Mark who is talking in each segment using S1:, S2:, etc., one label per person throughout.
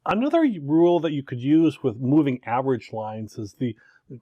S1: Another rule that you could use with moving average lines is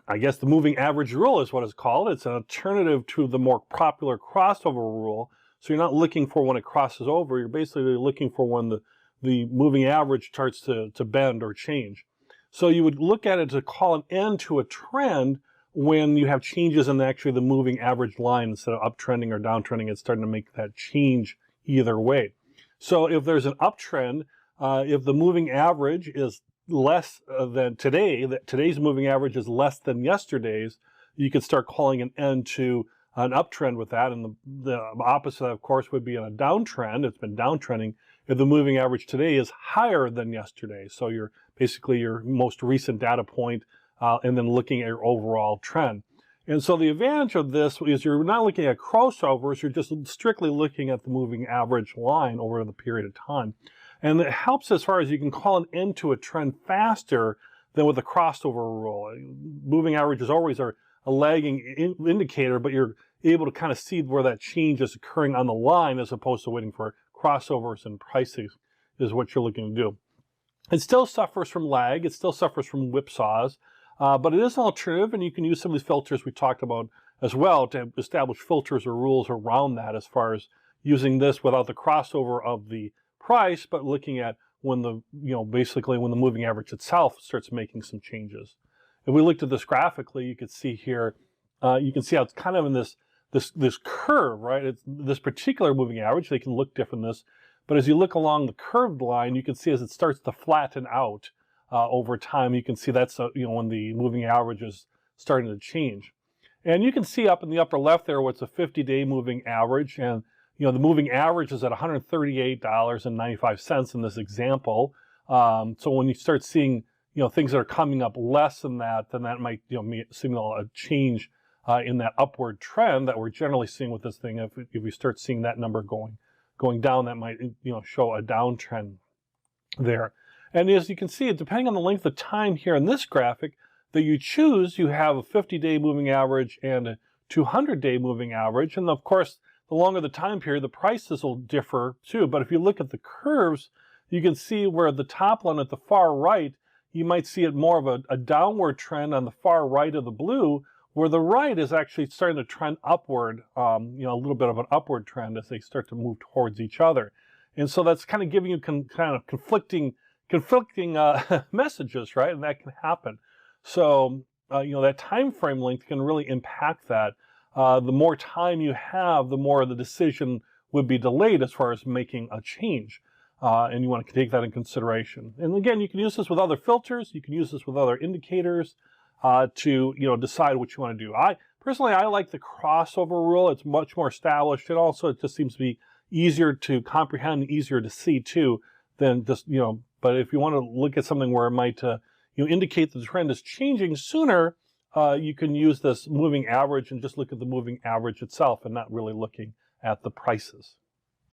S1: I guess the moving average rule is what it's called. It's an alternative to the more popular crossover rule. So you're not looking for when it crosses over, you're basically looking for when the moving average starts to bend or change. So you would look at it to call an end to a trend when you have changes in actually the moving average line. Instead of uptrending or downtrending, it's starting to make that change either way. So if there's an uptrend, if the moving average is less than today's moving average is less than yesterday's, you could start calling an end to an uptrend with that. And the opposite, of course, would be in a downtrend. It's been downtrending if the moving average today is higher than yesterday. So you're basically your most recent data point, and then looking at your overall trend. And so the advantage of this is you're not looking at crossovers, you're just strictly looking at the moving average line over the period of time. And it helps as far as you can call an end to a trend faster than with the crossover rule. Moving averages always are a lagging indicator, but you're able to kind of see where that change is occurring on the line as opposed to waiting for crossovers and prices is what you're looking to do. It still suffers from lag, it still suffers from whipsaws, but it is an alternative, and you can use some of these filters we talked about as well to establish filters or rules around that as far as using this without the crossover of the price, but looking at when basically when the moving average itself starts making some changes. If we looked at this graphically, you could see here, you can see how it's kind of in this curve, right? It's this particular moving average. They can look different than this, but as you look along the curved line, you can see as it starts to flatten out over time, you can see that's when the moving average is starting to change. And you can see up in the upper left there what's a 50-day moving average, and the moving average is at $138.95 in this example. So when you start seeing things that are coming up less than that, then that might signal a change in that upward trend that we're generally seeing with this thing. If we start seeing that number going down, that might show a downtrend there. And as you can see, depending on the length of time here in this graphic that you choose, you have a 50-day moving average and a 200-day moving average. And of course, the longer the time period, the prices will differ too. But if you look at the curves, you can see where the top line at the far right, you might see it more of a downward trend on the far right of the blue, where the right is actually starting to trend upward, a little bit of an upward trend as they start to move towards each other. And so that's kind of giving you kind of conflicting messages, right? And that can happen. So, that time frame length can really impact that. The more time you have, the more the decision would be delayed as far as making a change. And you want to take that in consideration. And again, you can use this with other filters. You can use this with other indicators to decide what you want to do. Personally, I like the crossover rule. It's much more established, and also it just seems to be easier to comprehend, easier to see too, than just But if you want to look at something where it might indicate the trend is changing sooner, you can use this moving average and just look at the moving average itself and not really looking at the prices.